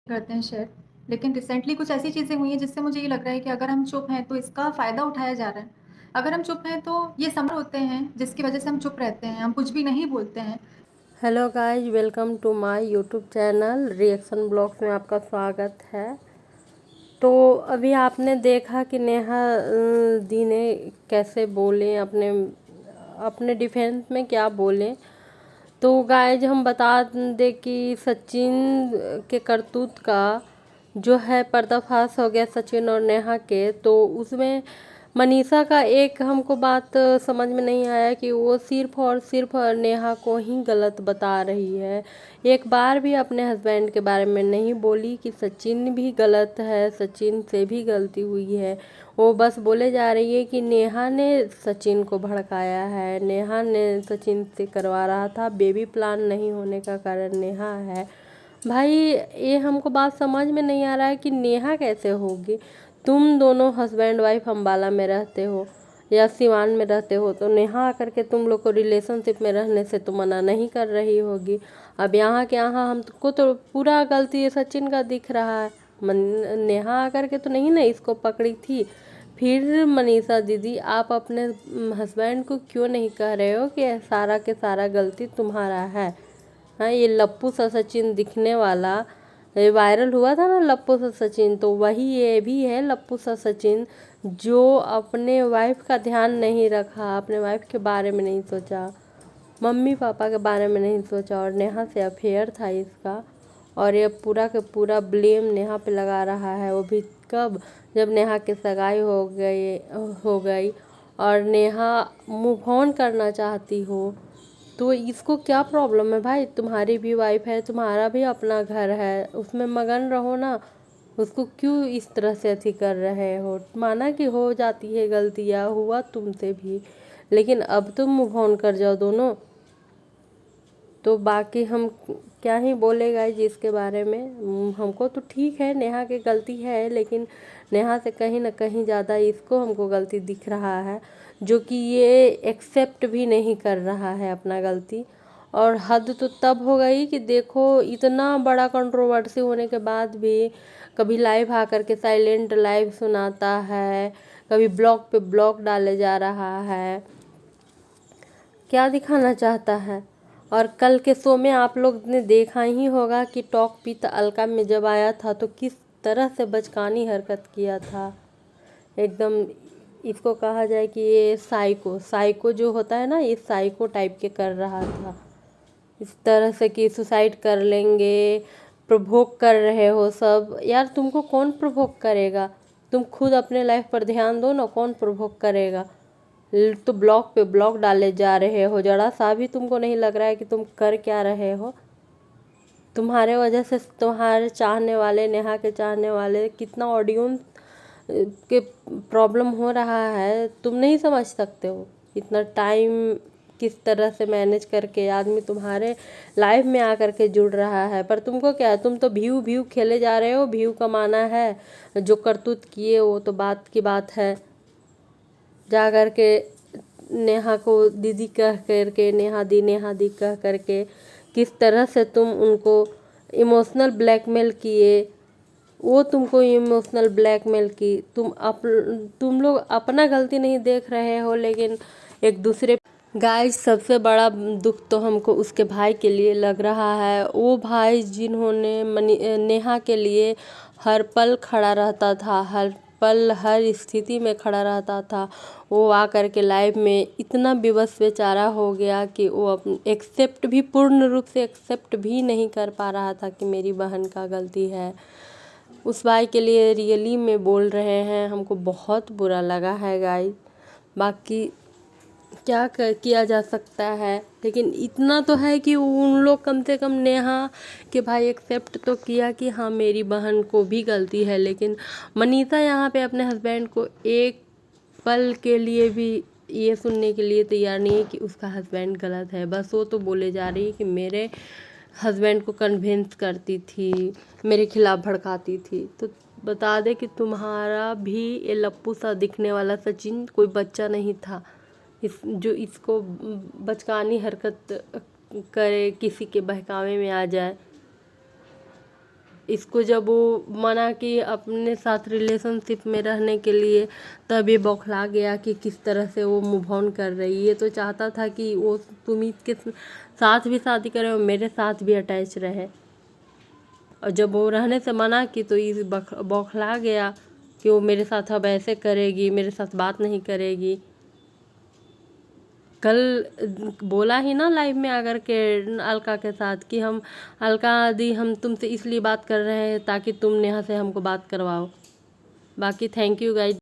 करते हैं शेयर। लेकिन रिसेंटली कुछ ऐसी चीज़ें हुई हैं जिससे मुझे ये लग रहा है कि अगर हम चुप हैं तो इसका फ़ायदा उठाया जा रहा है। अगर हम चुप हैं तो ये समर होते हैं जिसकी वज़ह से हम चुप रहते हैं, हम कुछ भी नहीं बोलते हैं। Hello guys, welcome to my YouTube channel reaction blogs में आपका स्वागत है। तो अभी आपने देखा कि नेहा दी ने कैसे बोले, अपने अपने डिफेंस में क्या बोले। तो गाइस हम बता दें कि सचिन के करतूत का जो है पर्दाफाश हो गया, सचिन और नेहा के। तो उसमें मनीषा का एक हमको बात समझ में नहीं आया कि वो सिर्फ और सिर्फ नेहा को ही गलत बता रही है। एक बार भी अपने हस्बैंड के बारे में नहीं बोली कि सचिन भी गलत है, सचिन से भी गलती हुई है। वो बस बोले जा रही है कि नेहा ने सचिन को भड़काया है, नेहा ने सचिन से करवा रहा था, बेबी प्लान नहीं होने का कारण नेहा है। भाई ये हमको बात समझ में नहीं आ रहा है कि नेहा कैसे होगी। तुम दोनों हस्बैंड वाइफ अम्बाला में रहते हो या सिवान में रहते हो, तो नेहा आकर के तुम लोग को रिलेशनशिप में रहने से तो मना नहीं कर रही होगी। अब यहाँ के यहाँ हमको तो पूरा गलती सचिन का दिख रहा है। नेहा आकर के तो नहीं ना इसको पकड़ी थी। फिर मनीषा दीदी, आप अपने हस्बैंड को क्यों नहीं कह रहे हो कि सारा के सारा गलती तुम्हारा है। हाँ, ये लप्पू सा सचिन दिखने वाला, ये वायरल हुआ था ना लप्पू सा सचिन, तो वही ये भी है लप्पू सा सचिन, जो अपने वाइफ का ध्यान नहीं रखा, अपने वाइफ के बारे में नहीं सोचा, मम्मी पापा के बारे में नहीं सोचा, और नेहा से अफेयर था इसका। और ये पूरा के पूरा ब्लेम नेहा पे लगा रहा है। वो भी कब, जब नेहा की सगाई हो गई और नेहा मूव ऑन करना चाहती हो। तो इसको क्या प्रॉब्लम है भाई, तुम्हारी भी वाइफ है, तुम्हारा भी अपना घर है, उसमें मगन रहो ना। उसको क्यों इस तरह से अथी कर रहे हो। माना कि हो जाती है गलतियाँ, हुआ तुमसे भी, लेकिन अब तुम मूव ऑन कर जाओ दोनों। तो बाकी हम क्या ही बोले गाइस इसके बारे में। हमको तो ठीक है, नेहा की गलती है, लेकिन नेहा से कहीं ना कहीं ज़्यादा इसको हमको गलती दिख रहा है, जो कि ये एक्सेप्ट भी नहीं कर रहा है अपना गलती। और हद तो तब हो गई कि देखो, इतना बड़ा कंट्रोवर्सी होने के बाद भी कभी लाइव आकर के साइलेंट लाइव सुनाता है, कभी ब्लॉग पे ब्लॉग डाले जा रहा है। क्या दिखाना चाहता है। और कल के शो में आप लोग ने देखा ही होगा कि टॉक विद अलका में जब आया था तो किस तरह से बचकानी हरकत किया था। एकदम इसको कहा जाए कि ये साइको साइको जो होता है ना, ये साइको टाइप के कर रहा था। इस तरह से कि सुसाइड कर लेंगे, प्रवोक कर रहे हो सब। यार तुमको कौन प्रवोक करेगा, तुम खुद अपने लाइफ पर ध्यान दो ना, कौन प्रवोक करेगा। तो ब्लॉग पे ब्लॉग डाले जा रहे हो, जरा सा भी तुमको नहीं लग रहा है कि तुम कर क्या रहे हो। तुम्हारे वजह से तुम्हारे चाहने वाले, नेहा के चाहने वाले, कितना ऑडियंस के प्रॉब्लम हो रहा है, तुम नहीं समझ सकते हो। इतना टाइम किस तरह से मैनेज करके आदमी तुम्हारे लाइफ में आकर के जुड़ रहा है, पर तुमको क्या है, तुम तो व्यू व्यू खेले जा रहे हो, व्यू कमाना है। जो करतूत किए वो तो बात की बात है। जा कर के नेहा को दीदी कह करके, नेहा दी कह करके किस तरह से तुम उनको इमोशनल ब्लैकमेल किए। वो तुमको इमोशनल ब्लैकमेल की, तुम लोग अपना गलती नहीं देख रहे हो, लेकिन एक दूसरे। गाइस सबसे बड़ा दुख तो हमको उसके भाई के लिए लग रहा है। वो भाई जिन्होंने नेहा के लिए हर पल खड़ा रहता था, हर पल हर स्थिति में खड़ा रहता था, वो आकर के लाइफ में इतना विवश बेचारा हो गया कि वो एक्सेप्ट भी, पूर्ण रूप से एक्सेप्ट भी नहीं कर पा रहा था कि मेरी बहन का गलती है। उस भाई के लिए रियली में बोल रहे हैं, हमको बहुत बुरा लगा है गाइस। बाकी क्या किया जा सकता है, लेकिन इतना तो है कि उन लोग कम से कम नेहा के भाई एक्सेप्ट तो किया कि हाँ मेरी बहन को भी गलती है। लेकिन मनीषा यहाँ पे अपने हस्बैंड को एक पल के लिए भी ये सुनने के लिए तैयार नहीं है कि उसका हस्बैंड गलत है। बस वो तो बोले जा रही है कि मेरे हस्बैंड को कन्विंस करती थी, मेरे खिलाफ भड़काती थी। तो बता दे कि तुम्हारा भी ये लप्पू सा दिखने वाला सचिन कोई बच्चा नहीं था, जो इसको बचकानी हरकत करे, किसी के बहकावे में आ जाए। इसको जब वो मना कि अपने साथ रिलेशनशिप में रहने के लिए, तब ये बौखला गया कि किस तरह से वो मूव ऑन कर रही है। ये तो चाहता था कि वो सुमित के साथ भी शादी करे और मेरे साथ भी अटैच रहे, और जब वो रहने से मना की तो ये बौखला गया कि वो मेरे साथ अब ऐसे करेगी, मेरे साथ बात नहीं करेगी। कल बोला ही ना लाइव में आकर के अलका के साथ कि हम अलका दी हम तुमसे इसलिए बात कर रहे हैं ताकि तुम नेहा से हमको बात करवाओ। बाकी थैंक यू गाइज।